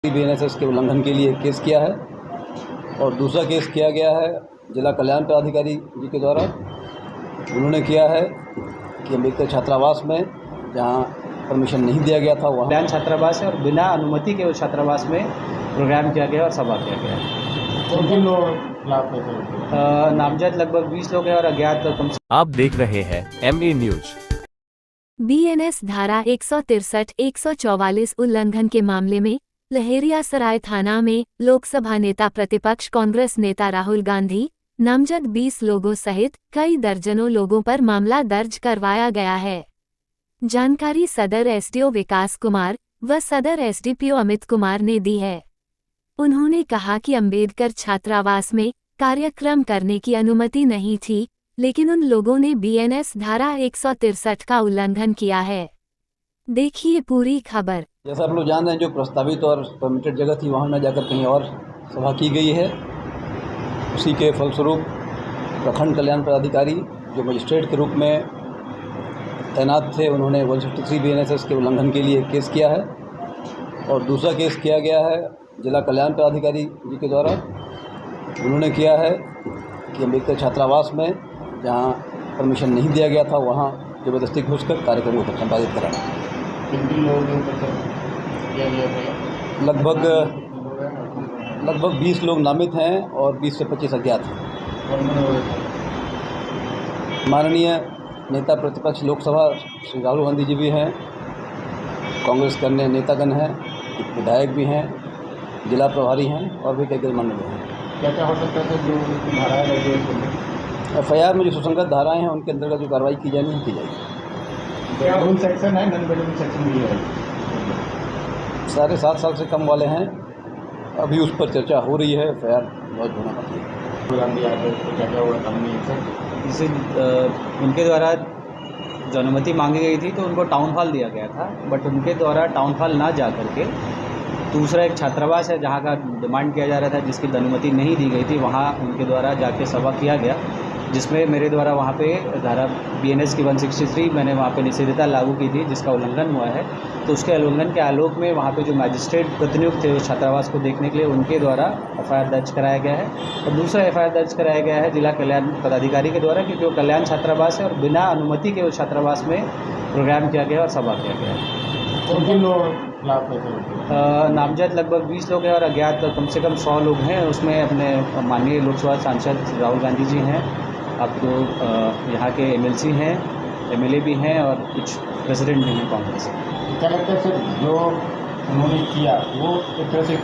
BNSS के उल्लंघन के लिए केस किया है और दूसरा केस किया गया है जिला कल्याण पदाधिकारी जी के द्वारा। उन्होंने किया है कि अम्बेडकर छात्रावास में जहां परमिशन नहीं दिया गया था वहाँ कल्याण छात्रावास है और बिना अनुमति के उस छात्रावास में प्रोग्राम किया गया और सभा किया गया है। किन लोग नामजद लगभग 20 लोग हैं और अज्ञात कम से आप देख रहे हैं ME न्यूज। बीएनएस धारा 163-144 उल्लंघन के मामले में लहेरियासराय थाना में लोकसभा नेता प्रतिपक्ष कांग्रेस नेता राहुल गांधी नामजद 20 लोगों सहित कई दर्जनों लोगों पर मामला दर्ज करवाया गया है। जानकारी सदर एसडीओ विकास कुमार व सदर एसडीपीओ अमित कुमार ने दी है। उन्होंने कहा कि अम्बेडकर छात्रावास में कार्यक्रम करने की अनुमति नहीं थी, लेकिन उन लोगों ने बीएनएस धारा 163 का उल्लंघन किया है। देखिए पूरी खबर। जैसा आप लोग जान रहे हैं, जो प्रस्तावित और परमिटेड जगह थी वहाँ न जाकर कहीं और सभा की गई है। उसी के फलस्वरूप प्रखंड कल्याण पदाधिकारी जो मजिस्ट्रेट के रूप में तैनात थे, उन्होंने 163 बीएनएसएस के उल्लंघन के लिए केस किया है और दूसरा केस किया गया है जिला कल्याण पदाधिकारी जी के द्वारा। उन्होंने किया है कि अम्बेडकर छात्रावास में जहां परमिशन नहीं दिया गया था वहां ज़बरदस्ती घुसकर कार्यक्रमों को संपादित कराना। किन लोगों लगभग 20 लोग नामित हैं और 20 से 25 अज्ञात हैं। माननीय नेता प्रतिपक्ष लोकसभा श्री राहुल गांधी जी भी हैं, कांग्रेस के अन्य नेतागण हैं, विधायक भी हैं, जिला प्रभारी हैं और भी कई गणमान्य लोग हैं। क्या हो सकता है जो धाराएं लगी है? FIR में जो सुसंगत धाराएं हैं उनके अंतर्गत जो कार्रवाई की जानी है की जाएगी। बेडरूम सेक्शन है, नॉन बेडरूम सेक्शन भी है। सारे 7 साल से कम वाले हैं, अभी उस पर चर्चा हो रही है। FIR लॉन्च होना बाकी है। जैसे उनके द्वारा जो अनुमति मांगी गई थी तो उनको टाउन हॉल दिया गया था, बट उनके द्वारा टाउन हॉल ना जा करके दूसरा एक छात्रावास है जहाँ का डिमांड किया जा रहा था, जिसकी अनुमति नहीं दी गई थी, वहाँ उनके द्वारा जाके सभा किया गया, जिसमें मेरे द्वारा वहाँ पे धारा BNS की 163 मैंने वहाँ पे निषेधता लागू की थी, जिसका उल्लंघन हुआ है। तो उसके उल्लंघन के आलोक में वहाँ पे जो मैजिस्ट्रेट प्रतिनियुक्त थे उस छात्रावास को देखने के लिए उनके द्वारा FIR दर्ज कराया गया है और दूसरा FIR दर्ज कराया गया है जिला कल्याण पदाधिकारी के द्वारा कि जो कल्याण छात्रावास है और बिना अनुमति के उस छात्रावास में प्रोग्राम किया गया और सभा किया गया है। किन लोग नामजद लगभग 20 लोग हैं और अज्ञात कम से कम 100 लोग हैं। उसमें अपने माननीय लोकसभा सांसद राहुल गांधी जी हैं, आपको यहाँ के MLC हैं, MLA भी हैं और कुछ प्रेसिडेंट भी हैं कांग्रेस। क्या लगता है सर, जो उन्होंने किया वो एक तरह से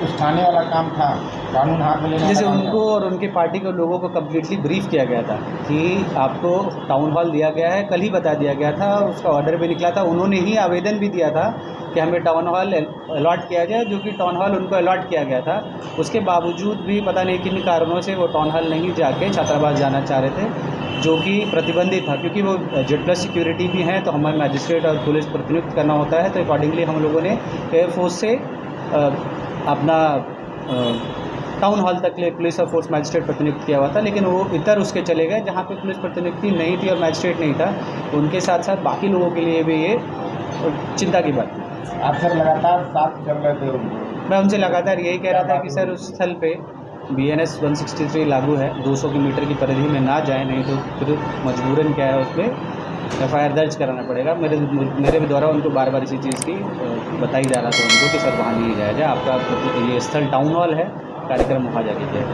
उस थाने वाला काम था, कानून हाथ में लेने जैसे वाला उनको और उनके पार्टी के लोगों को कम्प्लीटली ब्रीफ किया गया था कि आपको टाउन हॉल दिया गया है, कल ही बता दिया गया था, उसका ऑर्डर भी निकला था, उन्होंने ही आवेदन भी दिया था कि हमें टाउन हॉल अलॉट किया जाए, जो कि टाउन हॉल उनको अलॉट किया गया था। उसके बावजूद भी पता नहीं किन कारणों से वो टाउन हॉल नहीं जाके छात्रावास जाना चाह रहे थे, जो कि प्रतिबंधित था, क्योंकि वो Z+ सिक्योरिटी भी हैं, तो हमें मैजिस्ट्रेट और पुलिस प्रतिनियुक्त करना होता है। तो अकॉर्डिंगली हम लोगों ने एयरफोर्स से अपना टाउन हॉल तक ले पुलिस और फोर्स मैजिस्ट्रेट प्रतिनियुक्त किया हुआ था, लेकिन वो इधर उसके चले गए जहाँ पे पुलिस प्रतिनियुक्ति नहीं थी और मैजिस्ट्रेट नहीं था। उनके साथ साथ बाकी लोगों के लिए भी ये चिंता की बात थी। आप सर लगातार साथ चल रहे थे? मैं उनसे लगातार यही कह रहा था कि सर उस स्थल पे BNS 163 लागू है, 200 मीटर की परिधि में ना जाए, नहीं तो फिर मजबूरन क्या है उस पर FIR दर्ज कराना पड़ेगा। मेरे द्वारा उनको बार बार इसी चीज़ की बताई जा रहा था उनको कि सर वहाँ नहीं जाया जाए, आपका ये स्थल टाउन हॉल है, कार्यक्रम वहाँ जाके किया जाए।